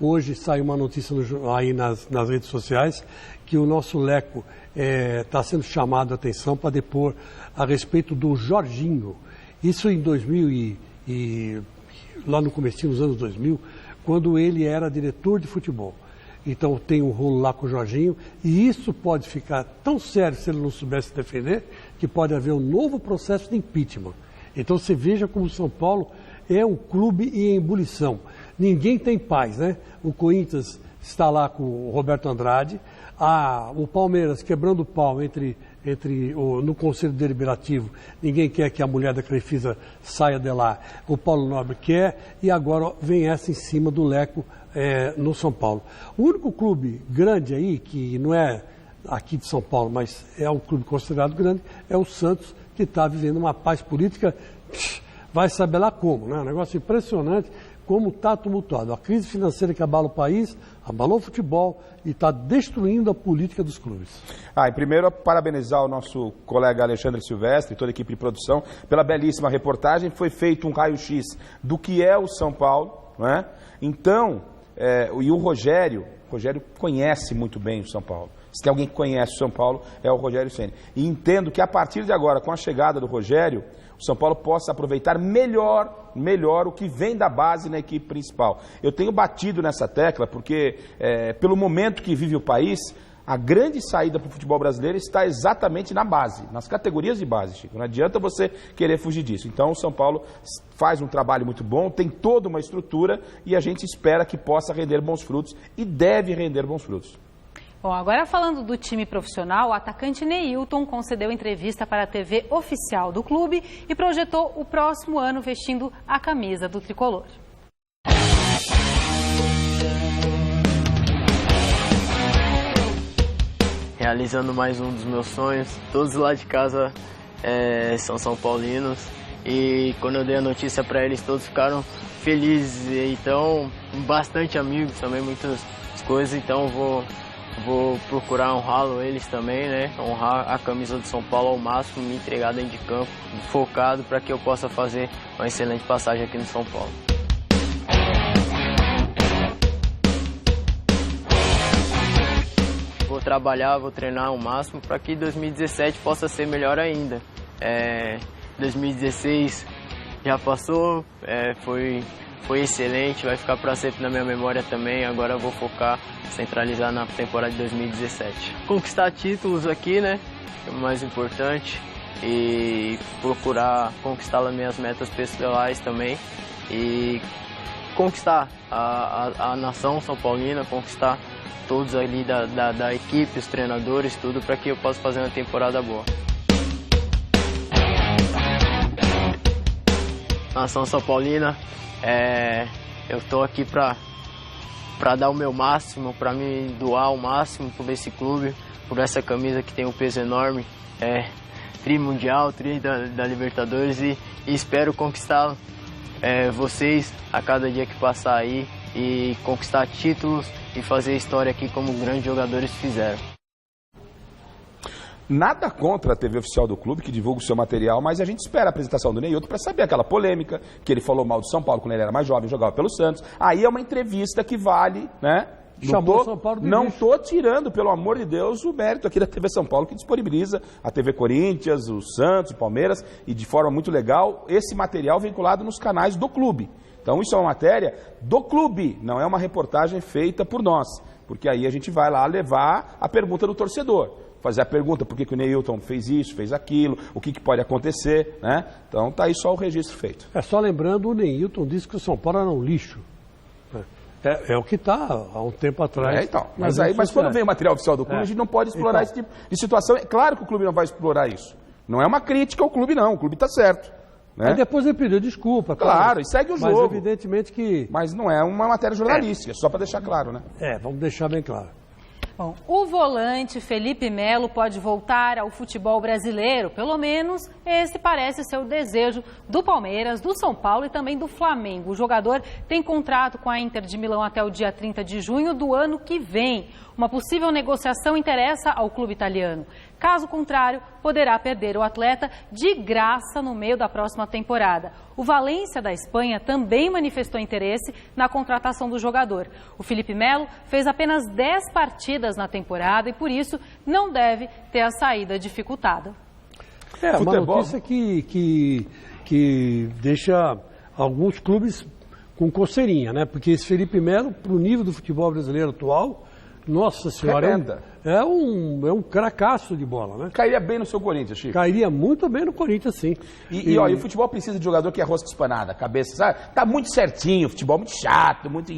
Hoje saiu uma notícia aí nas redes sociais que o nosso Leco está sendo chamado a atenção para depor a respeito do Jorginho. Isso em 2000 lá no comecinho dos anos 2000, quando ele era diretor de futebol. Então tem um rolo lá com o Jorginho e isso pode ficar tão sério se ele não soubesse defender que pode haver um novo processo de impeachment. Então você veja como o São Paulo é um clube em ebulição. Ninguém tem paz, né? O Corinthians está lá com o Roberto Andrade, o Palmeiras quebrando o pau no Conselho Deliberativo, ninguém quer que a mulher da Crefisa saia de lá, o Paulo Nobre quer, e agora vem essa em cima do Leco no São Paulo. O único clube grande aí, que não é aqui de São Paulo, mas é um clube considerado grande, é o Santos, que está vivendo uma paz política, vai saber lá como, né? Um negócio impressionante, como está tumultuado. A crise financeira que abala o país, abalou o futebol e está destruindo a política dos clubes. E primeiro, parabenizar o nosso colega Alexandre Silvestre e toda a equipe de produção pela belíssima reportagem. Foi feito um raio-x do que é o São Paulo, não é? Então, e o Rogério conhece muito bem o São Paulo. Se tem alguém que conhece o São Paulo, é o Rogério Ceni. E entendo que a partir de agora, com a chegada do Rogério, o São Paulo possa aproveitar melhor o que vem da base na equipe principal. Eu tenho batido nessa tecla porque, pelo momento que vive o país, a grande saída para o futebol brasileiro está exatamente na base, nas categorias de base, Chico. Não adianta você querer fugir disso. Então o São Paulo faz um trabalho muito bom, tem toda uma estrutura e a gente espera que possa render bons frutos e deve render bons frutos. Bom, agora falando do time profissional, o atacante Neilton concedeu entrevista para a TV oficial do clube e projetou o próximo ano vestindo a camisa do tricolor. Realizando mais um dos meus sonhos, todos lá de casa são paulinos e quando eu dei a notícia para eles todos ficaram felizes, então bastante amigos também, muitas coisas, então vou procurar honrá-lo eles também, né? Honrar a camisa do São Paulo ao máximo, me entregar dentro de campo, focado para que eu possa fazer uma excelente passagem aqui no São Paulo. Vou trabalhar, vou treinar ao máximo para que 2017 possa ser melhor ainda. 2016 já passou, foi excelente, vai ficar para sempre na minha memória também. Agora eu vou focar, centralizar na temporada de 2017. Conquistar títulos aqui, né? É o mais importante. E procurar conquistar as minhas metas pessoais também. E conquistar a nação São Paulina, conquistar todos ali da equipe, os treinadores, tudo, para que eu possa fazer uma temporada boa. Nação São Paulina, eu estou aqui para dar o meu máximo, para me doar ao máximo por esse clube, por essa camisa que tem um peso enorme, tri mundial, tri da Libertadores, e espero conquistar vocês a cada dia que passar aí e conquistar títulos e fazer história aqui como grandes jogadores fizeram. Nada contra a TV oficial do clube, que divulga o seu material, mas a gente espera a apresentação do Neilton para saber aquela polêmica, que ele falou mal do São Paulo quando ele era mais jovem, jogava pelo Santos. Aí é uma entrevista que vale, né? chamou São Paulo de Não lixo. estou tirando, pelo amor de Deus, o mérito aqui da TV São Paulo, que disponibiliza a TV Corinthians, o Santos, o Palmeiras, e de forma muito legal, esse material vinculado nos canais do clube. Então isso é uma matéria do clube, não é uma reportagem feita por nós, porque aí a gente vai lá levar a pergunta do torcedor, fazer a pergunta por que o Neilton fez isso, fez aquilo, o que pode acontecer, né? Então tá aí só o registro feito. Só lembrando, o Neilton disse que o São Paulo era um lixo. É o que está há um tempo atrás. Então, mas quando vem o material oficial do clube, a gente não pode explorar esse tipo de situação. É claro que o clube não vai explorar isso. Não é uma crítica ao clube, não. O clube está certo. Né? Aí depois ele pediu desculpa. Claro, e segue o jogo. Mas evidentemente que... Mas não é uma matéria jornalística, só para deixar claro, né? Vamos deixar bem claro. Bom, o volante Felipe Melo pode voltar ao futebol brasileiro, pelo menos esse parece ser o desejo do Palmeiras, do São Paulo e também do Flamengo. O jogador tem contrato com a Inter de Milão até o dia 30 de junho do ano que vem. Uma possível negociação interessa ao clube italiano. Caso contrário, poderá perder o atleta de graça no meio da próxima temporada. O Valência da Espanha também manifestou interesse na contratação do jogador. O Felipe Melo fez apenas 10 partidas na temporada e, por isso, não deve ter a saída dificultada. Uma notícia que deixa alguns clubes com coceirinha, né? Porque esse Felipe Melo, para o nível do futebol brasileiro atual, nossa senhora, é um cracaço de bola, né? Cairia bem no seu Corinthians, Chico. Cairia muito bem no Corinthians, sim. E o futebol precisa de jogador que é rosca espanada, cabeça, sabe? Tá muito certinho, futebol muito chato, muito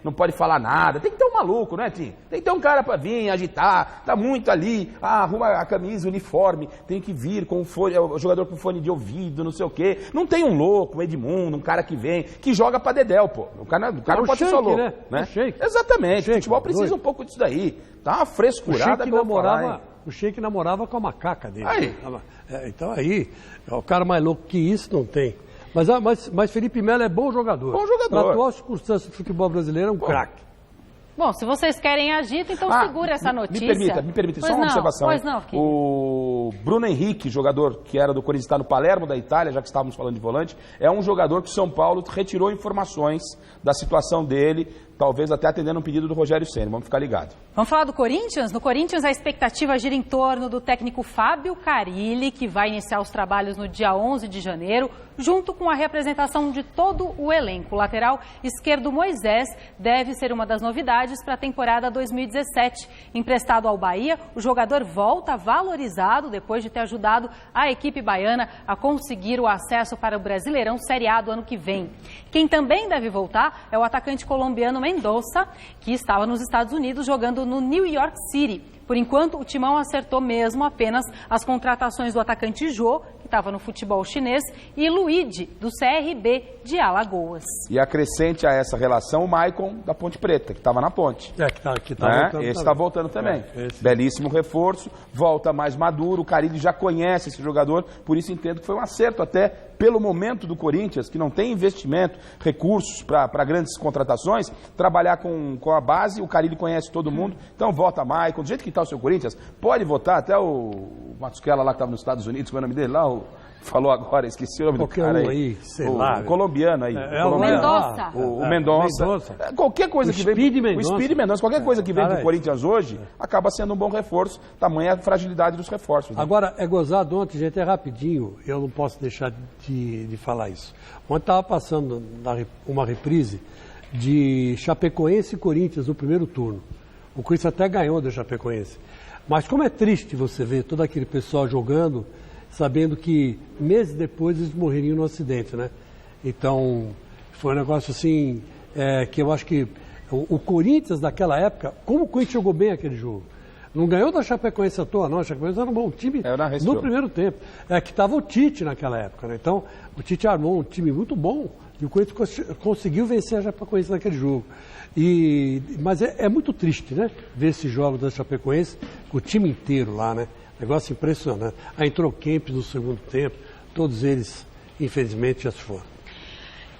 não pode falar nada. Tem que ter um maluco, né, Tim? Tem que ter um cara pra vir, agitar, tá muito ali, arruma a camisa, o uniforme, tem que vir com o jogador com fone de ouvido, não sei o quê. Não tem um louco, um Edmundo, um cara que vem, que joga pra dedéu, pô. O cara não pode ser só louco, né? Exatamente, o futebol precisa um pouco disso daí. Tá uma frescurada que o Sheik namorava com a macaca dele. Aí. Então aí, o cara mais louco que isso não tem. Mas Felipe Melo é bom jogador. Bom jogador. Para atual circunstância do futebol brasileiro é um craque. Bom, se vocês querem agito, então segura essa notícia. Me permita, só uma observação. Pois não, o Bruno Henrique, jogador que era do Corinthians, está no Palermo da Itália, já que estávamos falando de volante, é um jogador que o São Paulo retirou informações da situação dele, talvez até atendendo um pedido do Rogério Ceni. Vamos ficar ligados. Vamos falar do Corinthians? No Corinthians, a expectativa gira em torno do técnico Fábio Carille, que vai iniciar os trabalhos no dia 11 de janeiro, junto com a representação de todo o elenco. O lateral esquerdo Moisés deve ser uma das novidades para a temporada 2017. Emprestado ao Bahia, o jogador volta valorizado depois de ter ajudado a equipe baiana a conseguir o acesso para o Brasileirão Série A do ano que vem. Quem também deve voltar é o atacante colombiano Mendoza, que estava nos Estados Unidos jogando no New York City. Por enquanto, o Timão acertou mesmo apenas as contratações do atacante Jô, que estava no futebol chinês, e Luigi, do CRB de Alagoas. E acrescente a essa relação o Maicon da Ponte Preta, que estava na Ponte. Voltando. Esse está voltando também. Belíssimo reforço, volta mais maduro, o Carille já conhece esse jogador, por isso entendo que foi um acerto até pelo momento do Corinthians, que não tem investimento, recursos para grandes contratações, trabalhar com a base, o Carille conhece todo mundo, então vota Maicon, do jeito que está o seu Corinthians, pode votar até o Matusquela lá que estava nos Estados Unidos, qual é o nome dele lá? Falou agora, esqueci o nome do cara aí. O colombiano aí. O Mendonça. O Mendonça. Qualquer coisa que vem. O Speed Mendonça. Qualquer coisa que vem pro Corinthians hoje acaba sendo um bom reforço. Tamanha a fragilidade dos reforços. Né? Agora, é gozado ontem, gente, é rapidinho. Eu não posso deixar de falar isso. Ontem estava passando uma reprise de Chapecoense e Corinthians no primeiro turno. O Corinthians até ganhou da Chapecoense. Mas como é triste você ver todo aquele pessoal jogando, sabendo que meses depois eles morreriam no acidente, né? Então, foi um negócio assim, que eu acho que o Corinthians daquela época, como o Corinthians jogou bem aquele jogo, não ganhou da Chapecoense à toa, não, a Chapecoense era um bom time no primeiro tempo, que estava o Tite naquela época, né? Então, o Tite armou um time muito bom e o Corinthians conseguiu vencer a Chapecoense naquele jogo. Mas é muito triste, né? Ver esses jogos da Chapecoense, com o time inteiro lá, né? Negócio impressionante. Aí entrou Kempis no segundo tempo, todos eles, infelizmente, já se foram.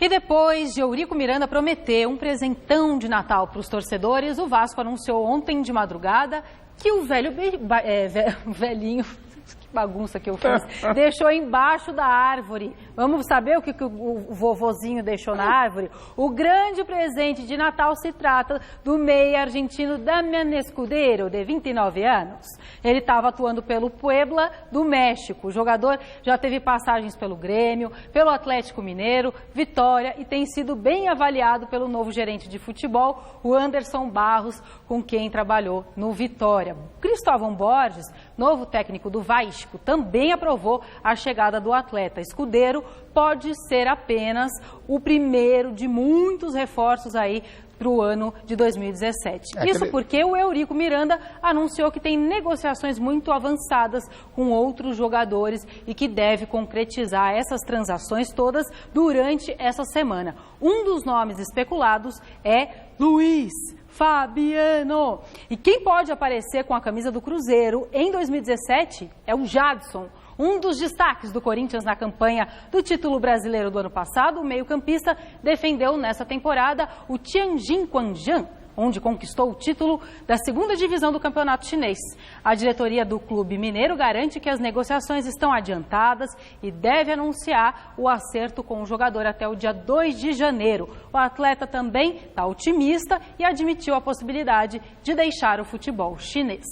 E depois de Eurico Miranda prometer um presentão de Natal para os torcedores, o Vasco anunciou ontem de madrugada que o velhinho... Que bagunça que eu fiz. Deixou embaixo da árvore. Vamos saber o que o vovozinho deixou na árvore? O grande presente de Natal se trata do meia argentino Damián Escudero, de 29 anos. Ele estava atuando pelo Puebla do México. O jogador já teve passagens pelo Grêmio, pelo Atlético Mineiro, Vitória e tem sido bem avaliado pelo novo gerente de futebol, o Anderson Barros, com quem trabalhou no Vitória. Cristóvão Borges, novo técnico do Vasco, também aprovou a chegada do atleta. Escudeiro pode ser apenas o primeiro de muitos reforços aí para o ano de 2017. Isso porque o Eurico Miranda anunciou que tem negociações muito avançadas com outros jogadores e que deve concretizar essas transações todas durante essa semana. Um dos nomes especulados é Luiz Fabiano. E quem pode aparecer com a camisa do Cruzeiro em 2017 é o Jadson. Um dos destaques do Corinthians na campanha do título brasileiro do ano passado, o meio-campista defendeu nessa temporada o Tianjin Quanjian, onde conquistou o título da segunda divisão do campeonato chinês. A diretoria do clube mineiro garante que as negociações estão adiantadas e deve anunciar o acerto com o jogador até o dia 2 de janeiro. O atleta também está otimista e admitiu a possibilidade de deixar o futebol chinês.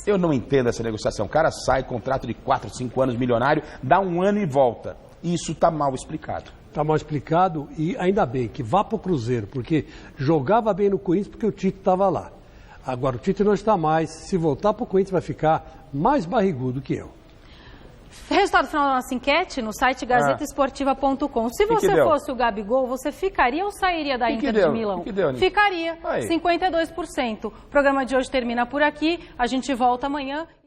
Eu não entendo essa negociação. O cara sai, contrato de 4, 5 anos, milionário, dá um ano e volta. Isso está mal explicado. Está mal explicado e ainda bem que vá para o Cruzeiro, porque jogava bem no Corinthians porque o Tite estava lá. Agora o Tite não está mais, se voltar para o Corinthians vai ficar mais barrigudo que eu. Resultado final da nossa enquete no site gazetaesportiva.com. Se você fosse o Gabigol, você ficaria ou sairia da Inter de Milão? Ficaria, 52%. O programa de hoje termina por aqui, a gente volta amanhã.